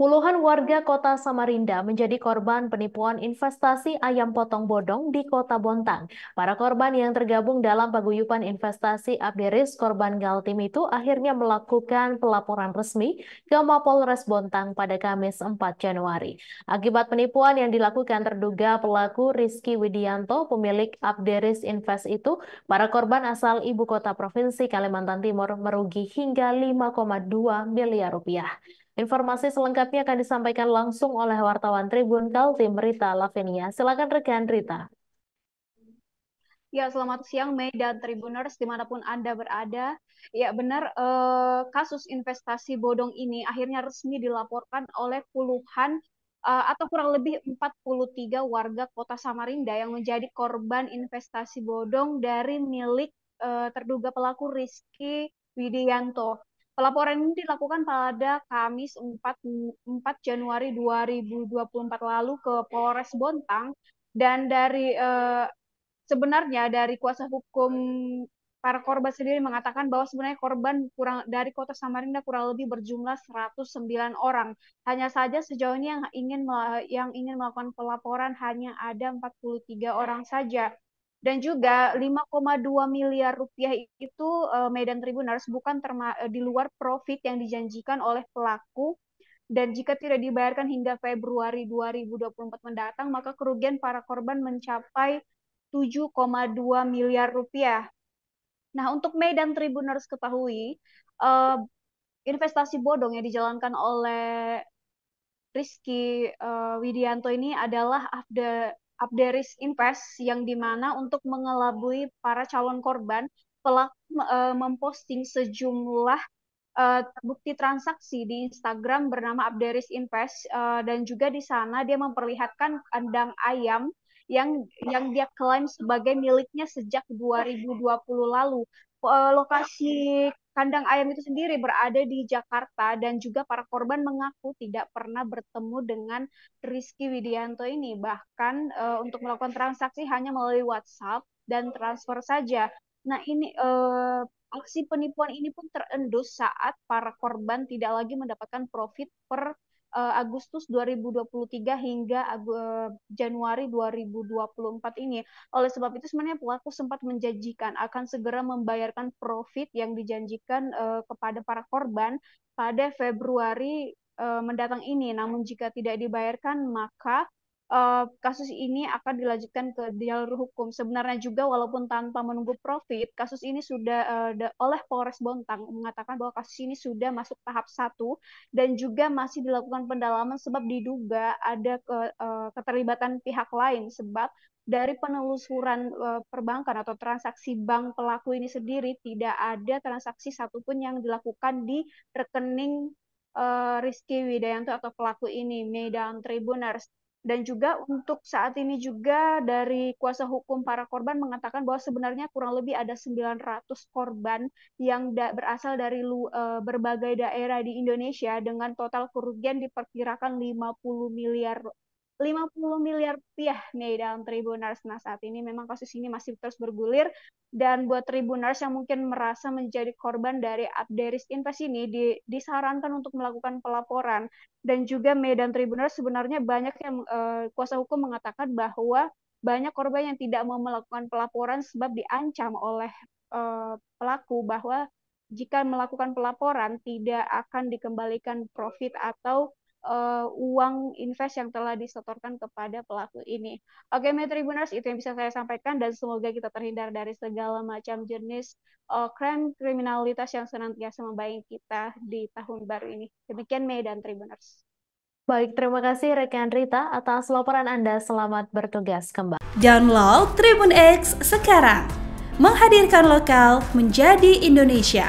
Puluhan warga kota Samarinda menjadi korban penipuan investasi ayam potong bodong di kota Bontang. Para korban yang tergabung dalam paguyuban investasi Abderis Korban Galtim itu akhirnya melakukan pelaporan resmi ke Mapolres Bontang pada Kamis 4 Januari. Akibat penipuan yang dilakukan terduga pelaku Rizky Widianto, pemilik Abderis Invest itu, para korban asal ibu kota provinsi Kalimantan Timur merugi hingga 5,2 miliar rupiah. Informasi selengkapnya akan disampaikan langsung oleh wartawan Tribun Kaltim Rita Lavenia. Silakan rekan Rita. Ya, selamat siang Mei dan Tribuners dimanapun Anda berada. Ya, benar, kasus investasi bodong ini akhirnya resmi dilaporkan oleh puluhan atau kurang lebih 43 warga kota Samarinda yang menjadi korban investasi bodong dari milik terduga pelaku Rizky Widianto. Pelaporan ini dilakukan pada Kamis 4 Januari 2024 lalu ke Polres Bontang dan sebenarnya dari kuasa hukum para korban sendiri mengatakan bahwa sebenarnya korban dari kota Samarinda kurang lebih berjumlah 109 orang. Hanya saja sejauh ini yang ingin melakukan pelaporan hanya ada 43 orang saja. Dan juga 5,2 miliar rupiah itu Medan Tribuners bukan di luar profit yang dijanjikan oleh pelaku, dan jika tidak dibayarkan hingga Februari 2024 mendatang, maka kerugian para korban mencapai 7,2 miliar rupiah. Nah, untuk Medan Tribuners ketahui, eh, investasi bodong yang dijalankan oleh Rizky Widianto ini adalah Abderis Invest, yang dimana untuk mengelabui para calon korban, pelaku memposting sejumlah bukti transaksi di Instagram bernama Abderis Invest, dan juga di sana dia memperlihatkan kandang ayam yang dia klaim sebagai miliknya sejak 2020 lalu. Lokasi kandang ayam itu sendiri berada di Jakarta, dan juga para korban mengaku tidak pernah bertemu dengan Rizky Widianto ini. Bahkan untuk melakukan transaksi hanya melalui WhatsApp dan transfer saja. Nah, ini aksi penipuan ini pun terendus saat para korban tidak lagi mendapatkan profit per Agustus 2023 hingga Januari 2024 ini. Oleh sebab itu sebenarnya pelaku sempat menjanjikan akan segera membayarkan profit yang dijanjikan kepada para korban pada Februari mendatang ini. Namun jika tidak dibayarkan, maka kasus ini akan dilanjutkan ke jalur hukum. Sebenarnya juga walaupun tanpa menunggu profit, kasus ini sudah oleh Polres Bontang mengatakan bahwa kasus ini sudah masuk tahap 1 dan juga masih dilakukan pendalaman sebab diduga ada keterlibatan pihak lain, sebab dari penelusuran perbankan atau transaksi bank pelaku ini sendiri tidak ada transaksi satupun yang dilakukan di rekening Rizky Widianto atau pelaku ini, Medan Tribuners. Dan juga untuk saat ini juga dari kuasa hukum para korban mengatakan bahwa sebenarnya kurang lebih ada 900 korban yang berasal dari berbagai daerah di Indonesia dengan total kerugian diperkirakan 50 miliar rupiah nih dalam Tribuners. Nah, saat ini memang kasus ini masih terus bergulir, dan buat Tribuners yang mungkin merasa menjadi korban dari Abderis Invest ini disarankan untuk melakukan pelaporan. Dan juga Medan Tribuners sebenarnya banyak yang kuasa hukum mengatakan bahwa banyak korban yang tidak mau melakukan pelaporan sebab diancam oleh pelaku bahwa jika melakukan pelaporan tidak akan dikembalikan profit atau uang invest yang telah disetorkan kepada pelaku ini. Oke, Tribuners, itu yang bisa saya sampaikan, dan semoga kita terhindar dari segala macam jenis crime kriminalitas yang senantiasa membayangi kita di tahun baru ini. Demikian dan Tribuners. Baik, terima kasih rekan Rita atas laporan Anda. Selamat bertugas kembali. Download Tribun X sekarang, menghadirkan lokal menjadi Indonesia.